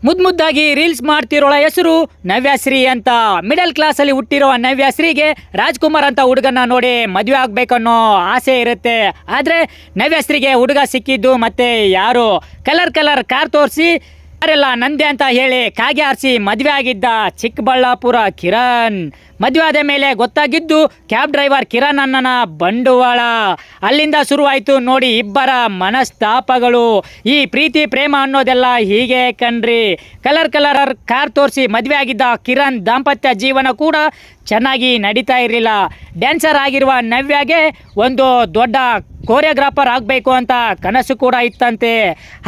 ಮುದ್ದಾಗಿ ರೀಲ್ಸ್ ಮಾಡ್ತಿರೋಳ ಹೆಸರು ನವ್ಯಶ್ರೀ ಅಂತ. ಮಿಡಲ್ ಕ್ಲಾಸಲ್ಲಿ ಹುಟ್ಟಿರೋ ನವ್ಯಶ್ರೀಗೆ ರಾಜ್ಕುಮಾರ್ ಅಂತ ಹುಡುಗನ ನೋಡಿ ಮದುವೆ ಆಗ್ಬೇಕನ್ನೋ ಆಸೆ ಇರುತ್ತೆ. ಆದರೆ ನವ್ಯಶ್ರೀಗೆ ಹುಡುಗ ಸಿಕ್ಕಿದ್ದು ಮತ್ತೆ ಯಾರು ಕಲರ್ ಕಾರ್ ತೋರಿಸಿ ಯಾರೆಲ್ಲ ನಂದೆ ಅಂತ ಹೇಳಿ ಕಾಗೆ ಆರಿಸಿ ಮದುವೆ ಆಗಿದ್ದ ಚಿಕ್ಕಬಳ್ಳಾಪುರ ಕಿರಣ್. ಮದುವೆ ಆದ ಮೇಲೆ ಗೊತ್ತಾಗಿದ್ದು ಕ್ಯಾಬ್ ಡ್ರೈವರ್ ಕಿರಣ್ ಅಣ್ಣನ ಬಂಡವಾಳ. ಅಲ್ಲಿಂದ ಶುರುವಾಯಿತು ನೋಡಿ ಇಬ್ಬರ ಮನಸ್ತಾಪಗಳು. ಈ ಪ್ರೀತಿ ಪ್ರೇಮ ಅನ್ನೋದೆಲ್ಲ ಹೀಗೆ ಕಣ್ರಿ. ಕಲರ್ ಕಾರ್ ತೋರಿಸಿ ಮದುವೆ ಆಗಿದ್ದ ಕಿರಣ್ ದಾಂಪತ್ಯ ಜೀವನ ಕೂಡ ಚೆನ್ನಾಗಿ ನಡೀತಾ ಇರಲಿಲ್ಲ. ಡ್ಯಾನ್ಸರ್ ಆಗಿರುವ ನವ್ಯಾಗೆ ಒಂದು ದೊಡ್ಡ ಕೋರಿಯೋಗ್ರಾಫರ್ ಆಗಬೇಕು ಅಂತ ಕನಸು ಕೂಡ ಇತ್ತಂತೆ.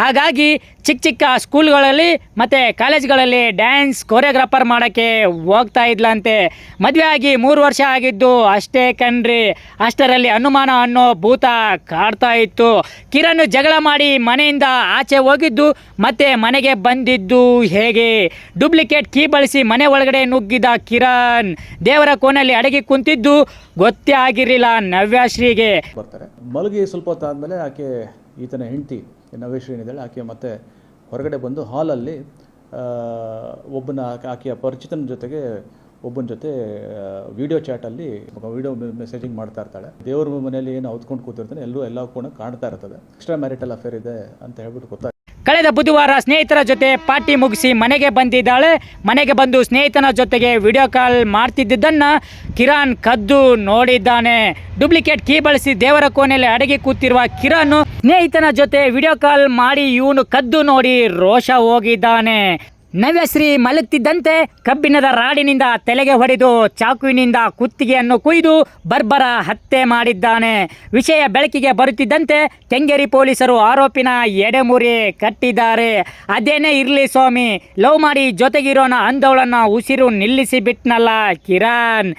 ಹಾಗಾಗಿ ಚಿಕ್ಕ ಸ್ಕೂಲ್ಗಳಲ್ಲಿ ಮತ್ತು ಕಾಲೇಜ್ಗಳಲ್ಲಿ ಡ್ಯಾನ್ಸ್ ಕೋರಿಯೋಗ್ರಾಫರ್ ಮಾಡೋಕ್ಕೆ ಹೋಗ್ತಾ ಇದ್ಲಂತೆ. ಮದುವೆ ಆಗಿ 3 ವರ್ಷ ಆಗಿದ್ದು ಅಷ್ಟೇ ಕಣ್ರಿ. ಅಷ್ಟರಲ್ಲಿ ಅನುಮಾನ ಅನ್ನೋ ಭೂತ ಕಾಡ್ತಾ ಇತ್ತು. ಕಿರಣ್ ಜಗಳ ಮಾಡಿ ಮನೆಯಿಂದ ಆಚೆ ಹೋಗಿದ್ದು ಮತ್ತೆ ಮನೆಗೆ ಬಂದಿದ್ದು ಹೇಗೆ? ಡೂಪ್ಲಿಕೇಟ್ ಕೀ ಬಳಸಿ ಮನೆ ಒಳಗಡೆ ನುಗ್ಗಿದ ಕಿರಣ್ ದೇವರ ಕೋಣೆಯಲ್ಲಿ ಅಡಗಿ ಕುಂತಿದ್ದು ಗೊತ್ತೇ ಆಗಿರಲಿಲ್ಲ ನವ್ಯಶ್ರೀಗೆ. ಬರ್ತಾರೆ ಮಲಗಿ ಸ್ವಲ್ಪ ಹೊತ್ತಾದಮೇಲೆ ಆಕೆ ಈತನ ಹೆಂಡತಿ ನವ್ಯಶ್ರೀ ಏನಿದ್ದಾಳೆ ಆಕೆ ಮತ್ತೆ ಹೊರಗಡೆ ಬಂದು ಹಾಲಲ್ಲಿ ಒಬ್ಬನ ಆಕೆಯ ಪರಿಚಿತನ ಜೊತೆಗೆ ಒಬ್ಬನ ಜೊತೆ ವಿಡಿಯೋ ಚಾಟಲ್ಲಿ ವಿಡಿಯೋ ಮೆಸೇಜಿಂಗ್ ಮಾಡ್ತಾ ಇರ್ತಾಳೆ. ದೇವ್ರ ಮನೆಯಲ್ಲಿ ಏನು ಹೊತ್ಕೊಂಡು ಕೂತಿರ್ತಾನೆ ಎಲ್ಲ ಕೂಡ ಕಾಣ್ತಾ ಇರ್ತದೆ. ಎಕ್ಸ್ಟ್ರಾ ಮ್ಯಾರಿಟಲ್ ಅಫೇರ್ ಇದೆ ಅಂತ ಹೇಳ್ಬಿಟ್ಟು ಗೊತ್ತಾಗ್ತದೆ. ಕಳೆದ ಬುಧವಾರ ಸ್ನೇಹಿತರ ಜೊತೆ ಪಾರ್ಟಿ ಮುಗಿಸಿ ಮನೆಗೆ ಬಂದಿದ್ದಾಳೆ. ಮನೆಗೆ ಬಂದು ಸ್ನೇಹಿತನ ಜೊತೆಗೆ ವಿಡಿಯೋ ಕಾಲ್ ಮಾಡ್ತಿದ್ದನ್ನು ಕಿರಣ್ ಕದ್ದು ನೋಡಿದ್ದಾನೆ. ಡೂಪ್ಲಿಕೇಟ್ ಕೀ ಬಳಸಿ ದೇವರ ಕೋಣೆಯಲ್ಲಿ ಅಡಗಿ ಕೂತಿರುವ ಕಿರಣ್ ಸ್ನೇಹಿತನ ಜೊತೆ ವಿಡಿಯೋ ಕಾಲ್ ಮಾಡಿ ಇವನು ಕದ್ದು ನೋಡಿ ರೋಷ ಹೋಗಿದ್ದಾನೆ. ನವ್ಯಶ್ರೀ ಮಲಗ್ತಿದ್ದಂತೆ ಕಬ್ಬಿಣದ ರಾಡಿನಿಂದ ತಲೆಗೆ ಹೊಡೆದು ಚಾಕುವಿನಿಂದ ಕುತ್ತಿಗೆಯನ್ನು ಕುಯ್ದು ಬರ್ಬರ ಹತ್ಯೆ ಮಾಡಿದ್ದಾನೆ. ವಿಷಯ ಬೆಳಕಿಗೆ ಬರುತ್ತಿದ್ದಂತೆ ಕೆಂಗೇರಿ ಪೊಲೀಸರು ಆರೋಪಿನ ಎಡೆಮುರಿ ಕಟ್ಟಿದ್ದಾರೆ. ಅದೇನೇ ಇರಲಿ ಸ್ವಾಮಿ, ಲವ್ ಮಾಡಿ ಜೊತೆಗಿರೋನ ಅಂದವಳನ್ನ ಉಸಿರು ನಿಲ್ಲಿಸಿ ಬಿಟ್ನಲ್ಲ ಕಿರಣ್.